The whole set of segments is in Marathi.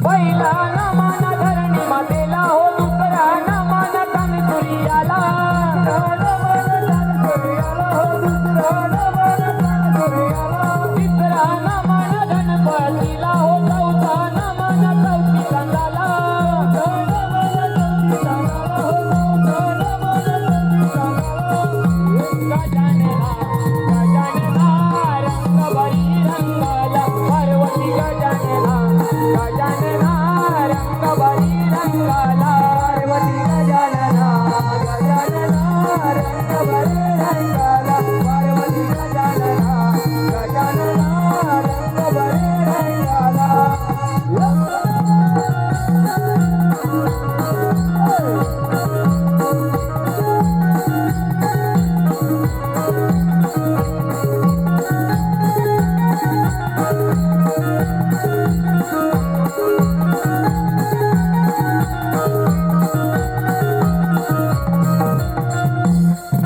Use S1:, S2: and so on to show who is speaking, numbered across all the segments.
S1: पहिला नमन धरणी मातेला हो, दुसरा नमन कणसुरियाला. तिसरा नमन गणपतीला हो, चौथा नमन चौथी कंदाला. गजानना गजानना रंगभरी रंगाला पार्वती गजानना गजानना रंगभरी रंगाला पार्वती गजानना गजानना रंगभरी रंगाला पार्वती गजानना गजानना रंगभरी रंगाला.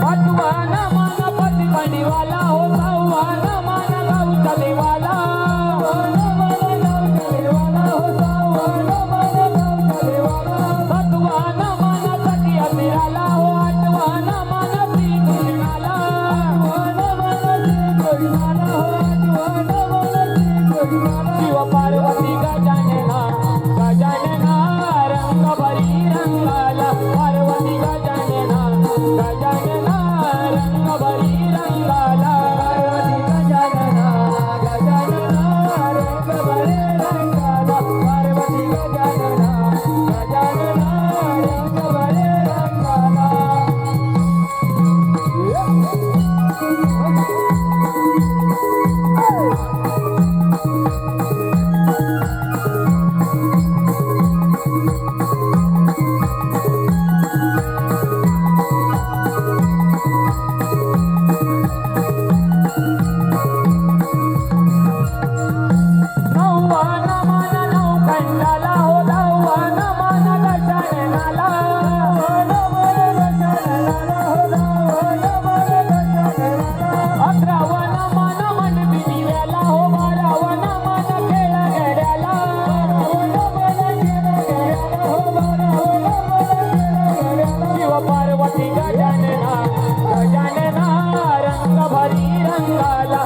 S1: पाचवा नमन पतिपणीवाला हो, सहावा नमन गावचा देवाला. सातवा नमन सखिया मिळाला हो, आठवा नमन श्रीकृष्णाला. शिव पार्वती गजानना गजानना रंगभरी रंगाला पार्वती गजानना गजानना रंगभरी रंगाला पार्वती गजानना गजानना रंगभरी रंगाला पार्वती गजानना गजानना रंगभरी रंगाला. नववा नमन नवखंडाला हो, दहावा नमन दशाननाला. अकरावा नमन मंडपिनीव्याला हो, बारावा नमन खेळगड्याला. शिव पार्वती गजानना गजानना रंगभरी रंगाला